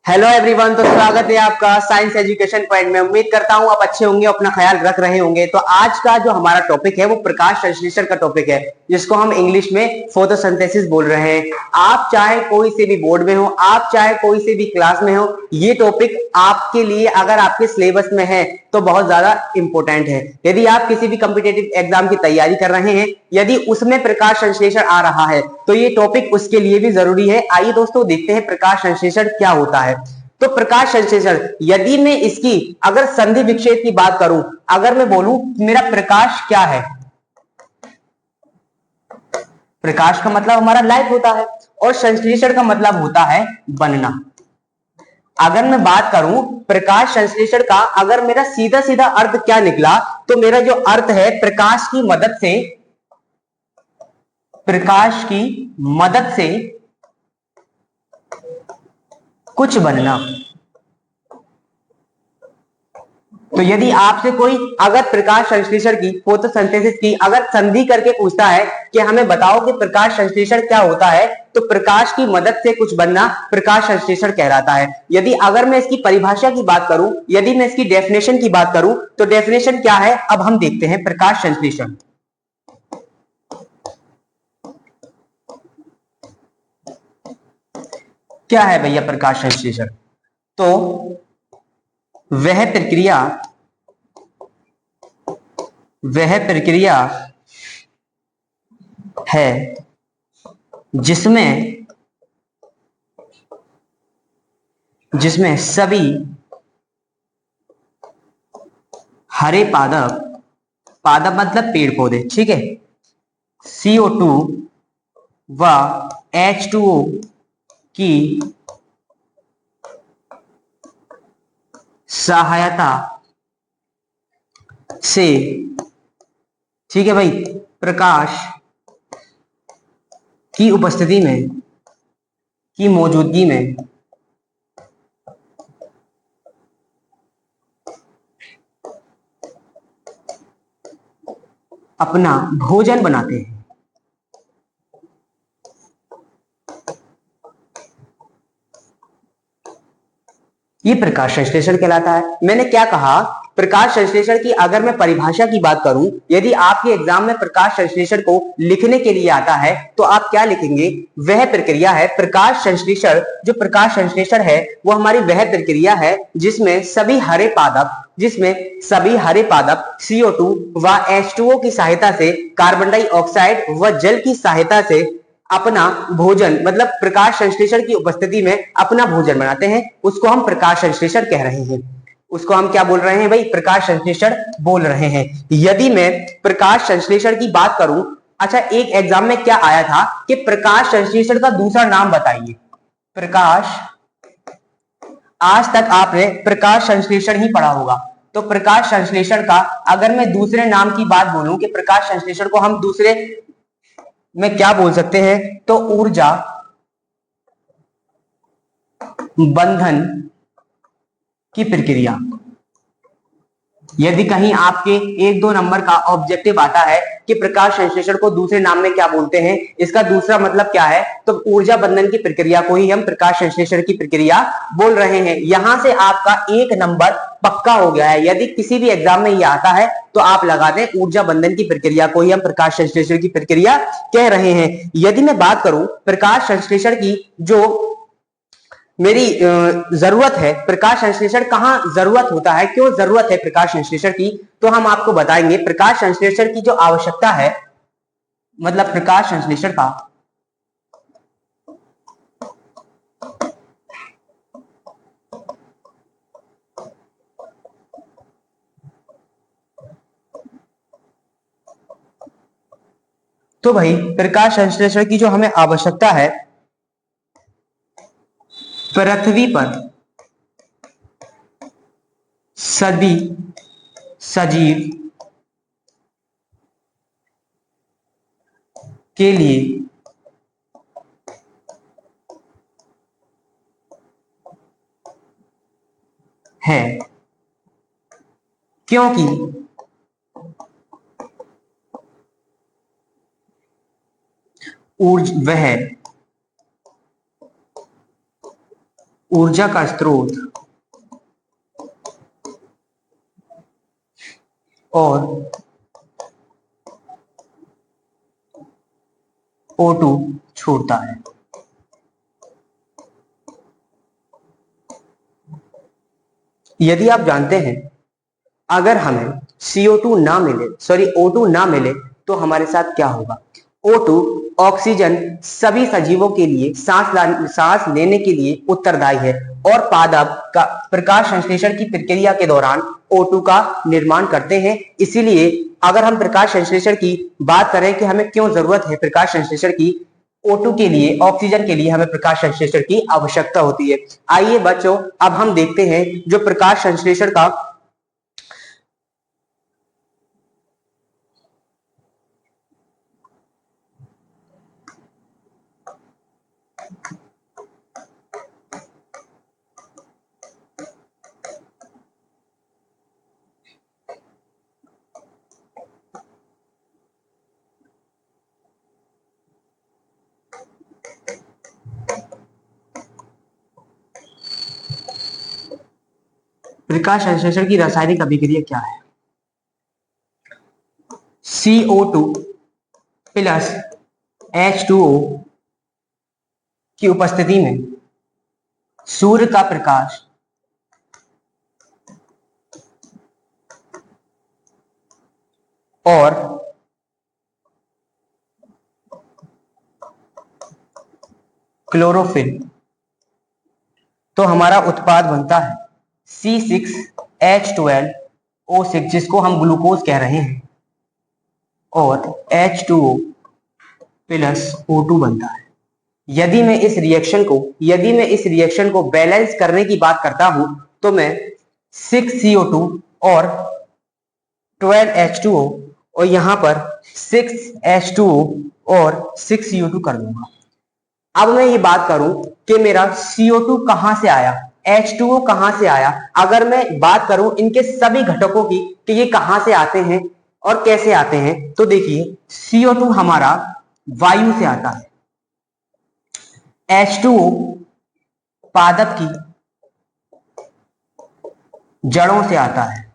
Hello everyone. तो स्वागत है आपका साइंस एजुकेशन पॉइंट में। उम्मीद करता हूं आप अच्छे होंगे, अपना ख्याल रख रहे होंगे। तो आज का जो हमारा टॉपिक है वो प्रकाश संश्लेषण का टॉपिक है, जिसको हम इंग्लिश में फोटोसिंथेसिस बोल रहे हैं। आप चाहे कोई से भी बोर्ड में हो, आप चाहे कोई से भी क्लास में हो, ये टॉपिक आपके लिए अगर आपके सिलेबस में है तो बहुत ज्यादा इंपॉर्टेंट है। यदि आप किसी भी कॉम्पिटिटिव एग्जाम की तैयारी कर रहे हैं, यदि उसमें प्रकाश संश्लेषण आ रहा है तो ये टॉपिक उसके लिए भी जरूरी है। आइए दोस्तों देखते हैं प्रकाश संश्लेषण क्या होता है। तो प्रकाश संश्लेषण, यदि मैं इसकी अगर संधि विक्षेप की बात करूं, अगर मैं बोलूं मेरा प्रकाश क्या है, प्रकाश का मतलब हमारा लाइट होता है और संश्लेषण का मतलब होता है बनना। अगर मैं बात करूं प्रकाश संश्लेषण का, अगर मेरा सीधा सीधा अर्थ क्या निकला, तो मेरा जो अर्थ है प्रकाश की मदद से, प्रकाश की मदद से कुछ बनना। तो यदि आपसे कोई अगर प्रकाश संश्लेषण की, फोटोसिंथेसिस की अगर संधि करके पूछता है कि हमें बताओ कि प्रकाश संश्लेषण क्या होता है, तो प्रकाश की मदद से कुछ बनना प्रकाश संश्लेषण कहलाता है। यदि अगर मैं इसकी परिभाषा की बात करूं, यदि मैं इसकी डेफिनेशन की बात करूं, तो डेफिनेशन क्या है अब हम देखते हैं। प्रकाश संश्लेषण क्या है भैया? प्रकाश संश्लेषण तो वह प्रक्रिया, वह प्रक्रिया है जिसमें जिसमें सभी हरे पादप, पादप मतलब पेड़ पौधे, ठीक है, CO2 व H2O की सहायता से, ठीक है भाई, प्रकाश की उपस्थिति में, की मौजूदगी में अपना भोजन बनाते हैं। ये प्रकाश संश्लेषण कहलाता है। मैंने क्या कहा? प्रकाश संश्लेषण की अगर मैं परिभाषा की बात करूं, यदि आपके एग्जाम में प्रकाश संश्लेषण को लिखने के लिए आता है तो आप क्या लिखेंगे? वह प्रक्रिया है प्रकाश संश्लेषण। जो प्रकाश संश्लेषण है वो हमारी वह प्रक्रिया है जिसमें सभी हरे पादप, जिसमें सभी हरे पादप CO2 व H2O की सहायता से, कार्बन डाइऑक्साइड व जल की सहायता से अपना भोजन, मतलब प्रकाश संश्लेषण की उपस्थिति में अपना भोजन बनाते हैं, उसको हम प्रकाश संश्लेषण कह रहे हैं। उसको हम क्या बोल रहे हैं भाई? प्रकाश संश्लेषण बोल रहे हैं। यदि मैं प्रकाश संश्लेषण की बात करूं, अच्छा एक एग्जाम में क्या आया था कि प्रकाश संश्लेषण का दूसरा नाम बताइए। प्रकाश, आज तक आपने प्रकाश संश्लेषण ही पढ़ा होगा, तो प्रकाश संश्लेषण का अगर मैं दूसरे नाम की बात बोलूं कि प्रकाश संश्लेषण को हम दूसरे में क्या बोल सकते हैं, तो ऊर्जा बंधन की प्रक्रिया। यदि कहीं आपके 1-2 नंबर का ऑब्जेक्टिव आता है कि प्रकाश संश्लेषण को दूसरे नाम में क्या बोलते हैं, इसका दूसरा मतलब क्या है, तो ऊर्जा बंधन की प्रक्रिया को ही हम प्रकाश संश्लेषण की प्रक्रिया बोल रहे हैं। यहां से आपका 1 नंबर पक्का हो गया है। यदि किसी भी एग्जाम में ये आता है तो आप लगा दें ऊर्जा बंधन की प्रक्रिया को ही हम प्रकाश संश्लेषण की प्रक्रिया कह रहे हैं। यदि मैं बात करूं प्रकाश संश्लेषण की, जो मेरी जरूरत है, प्रकाश संश्लेषण कहां जरूरत होता है, क्यों जरूरत है प्रकाश संश्लेषण की, तो हम आपको बताएंगे। प्रकाश संश्लेषण की जो आवश्यकता है, मतलब प्रकाश संश्लेषण का तो भाई प्रकाश संश्लेषण की जो हमें आवश्यकता है, पृथ्वी पर सभी सजीव के लिए है, क्योंकि वह ऊर्जा का स्रोत और O2 छोड़ता है। यदि आप जानते हैं अगर हमें CO2 ना मिले, सॉरी O2 ना मिले, तो हमारे साथ क्या होगा? O2 ऑक्सीजन सभी सजीवों के लिए सांस लेने के लिए उत्तरदायी है और पादप का प्रकाश संश्लेषण की प्रक्रिया के दौरान O2 का निर्माण करते हैं। इसीलिए अगर हम प्रकाश संश्लेषण की बात करें कि हमें क्यों जरूरत है प्रकाश संश्लेषण की, O2 के लिए, ऑक्सीजन के लिए हमें प्रकाश संश्लेषण की आवश्यकता होती है। आइए बच्चों, अब हम देखते हैं जो प्रकाश संश्लेषण का प्रकाश संश्लेषण की रासायनिक अभिक्रिया क्या है? CO2 प्लस H2O की उपस्थिति में सूर्य का प्रकाश और क्लोरोफिल, तो हमारा उत्पाद बनता है C6H12O6, जिसको हम ग्लूकोज कह रहे हैं, और H2O प्लस O2 बनता है। यदि मैं इस रिएक्शन को बैलेंस करने की बात करता हूं, तो मैं 6CO2 और 12H2O और यहां पर 6H2O और 6CO2 कर दूंगा। अब मैं ये बात करूं कि मेरा CO2 कहां से आया, H2O कहां से आया। अगर मैं बात करूं इनके सभी घटकों की कि ये कहां से आते हैं और कैसे आते हैं, तो देखिए CO2 हमारा वायु से आता है, H2O पादप की जड़ों से आता है,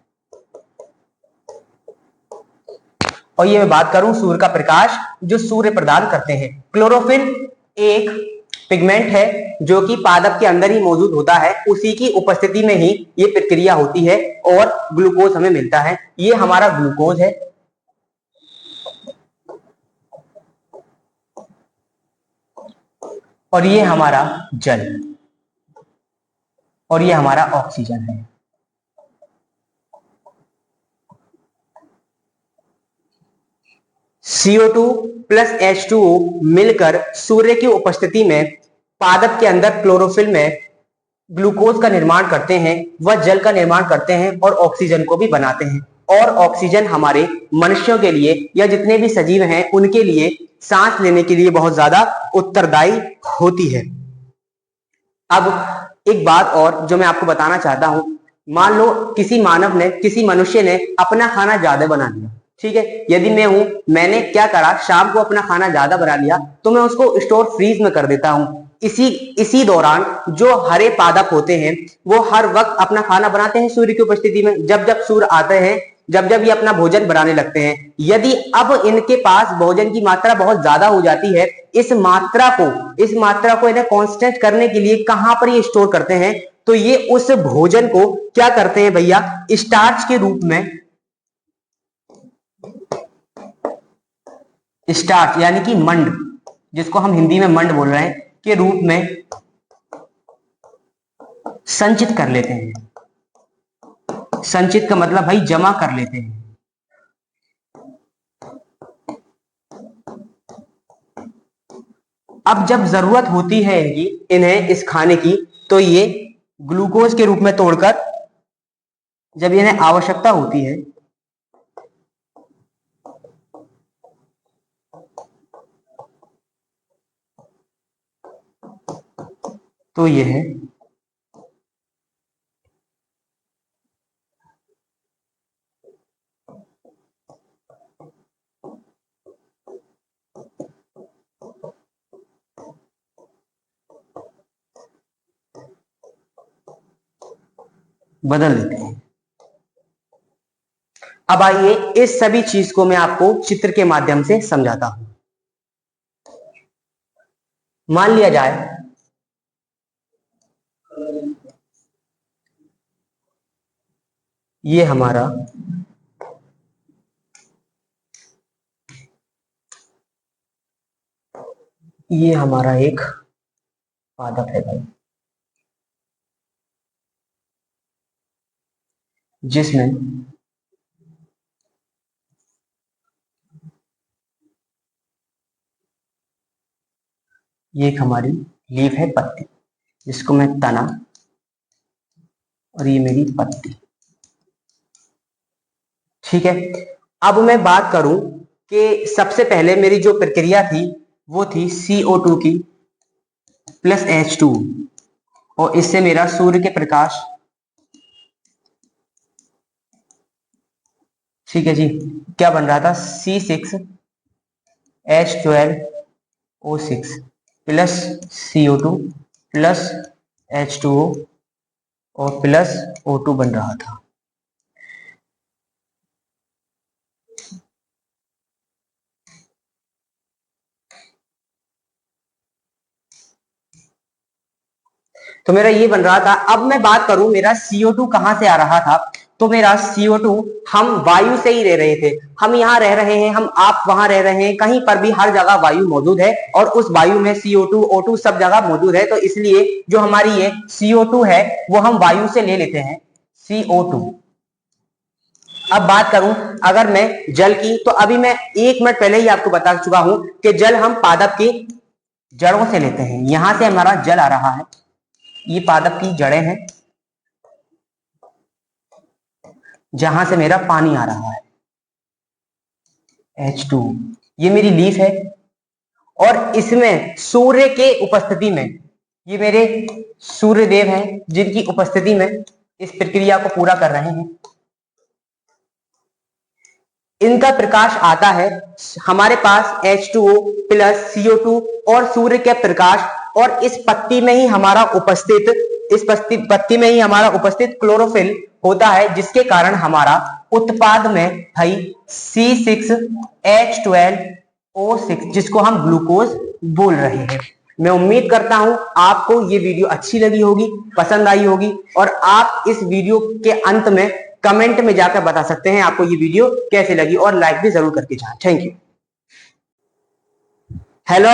और ये मैं बात करूं सूर्य का प्रकाश जो सूर्य प्रदान करते हैं। क्लोरोफिल एक पिगमेंट है जो कि पादप के अंदर ही मौजूद होता है, उसी की उपस्थिति में ही ये प्रक्रिया होती है और ग्लूकोज हमें मिलता है। ये हमारा ग्लूकोज है, और ये हमारा जल, और ये हमारा ऑक्सीजन है। CO2 प्लस H2O मिलकर सूर्य की उपस्थिति में पादप के अंदर क्लोरोफिल में ग्लूकोज का निर्माण करते हैं, वह जल का निर्माण करते हैं और ऑक्सीजन को भी बनाते हैं। और ऑक्सीजन हमारे मनुष्यों के लिए या जितने भी सजीव हैं उनके लिए सांस लेने के लिए बहुत ज्यादा उत्तरदायी होती है। अब एक बात और जो मैं आपको बताना चाहता हूं, मान लो किसी मनुष्य ने अपना खाना ज्यादा बना लिया, ठीक है। यदि मैंने क्या करा, शाम को अपना खाना ज्यादा बना लिया, तो मैं उसको स्टोर फ्रीज में कर देता हूं। इसी दौरान जो हरे पादप होते हैं वो हर वक्त अपना खाना बनाते हैं सूर्य की उपस्थिति में। जब जब सूर्य आते हैं, जब जब ये अपना भोजन बनाने लगते हैं, यदि अब इनके पास भोजन की मात्रा बहुत ज्यादा हो जाती है, इस मात्रा को इन्हें कांस्टेंट करने के लिए कहां पर ये स्टोर करते हैं, तो ये उस भोजन को क्या करते हैं भैया, स्टार्च के रूप में, स्टार्च यानी कि मंड, जिसको हम हिंदी में मंड बोल रहे हैं, के रूप में संचित कर लेते हैं। संचित का मतलब भाई जमा कर लेते हैं। अब जब जरूरत होती है इन्हें इस खाने की, तो ये ग्लूकोज के रूप में तोड़कर, जब इन्हें आवश्यकता होती है, तो यह बदल देते हैं। अब आइए इस सभी चीज को मैं आपको चित्र के माध्यम से समझाता हूं। मान लिया जाए ये हमारा एक पादप है भाई, जिसमें ये एक हमारी लीफ है, पत्ती, जिसको मैं तना, और ये मेरी पत्ती। ठीक है। अब मैं बात करूं कि सबसे पहले मेरी जो प्रक्रिया थी वो थी CO2 की प्लस H2, और इससे मेरा सूर्य के प्रकाश, ठीक है जी, क्या बन रहा था, C6H12O6 plus CO2 plus H2O और प्लस O2 बन रहा था। तो मेरा ये बन रहा था। अब मैं बात करूं मेरा CO2 कहां से आ रहा था, तो मेरा CO2 हम वायु से ही रह रहे थे। हम यहाँ रह रहे हैं, हम आप वहां रह रहे हैं, कहीं पर भी हर जगह वायु मौजूद है और उस वायु में CO2 O2 सब जगह मौजूद है। तो इसलिए जो हमारी ये CO2 है वो हम वायु से ले लेते हैं, CO2। अब बात करूं अगर मैं जल की, तो अभी मैं 1 मिनट पहले ही आपको बता चुका हूं कि जल हम पादप की जड़ों से लेते हैं। यहां से हमारा जल आ रहा है, ये पादप की जड़ें हैं, जहां से मेरा पानी आ रहा है H2। ये मेरी लीफ है और इसमें सूर्य के उपस्थिति में, ये मेरे सूर्य देव हैं जिनकी उपस्थिति में इस प्रक्रिया को पूरा कर रहे हैं। इनका प्रकाश आता है हमारे पास H2O प्लस CO2 और सूर्य के प्रकाश, और इस पत्ती में ही हमारा उपस्थित, इस पत्ती में ही हमारा उपस्थित क्लोरोफिल होता है, जिसके कारण हमारा उत्पाद में भाई C6H12O6, जिसको हम ग्लूकोज बोल रहे हैं। मैं उम्मीद करता हूं आपको ये वीडियो अच्छी लगी होगी, पसंद आई होगी, और आप इस वीडियो के अंत में कमेंट में जाकर बता सकते हैं आपको ये वीडियो कैसे लगी, और लाइक भी जरूर करके जाएं। Thank you. हेलो।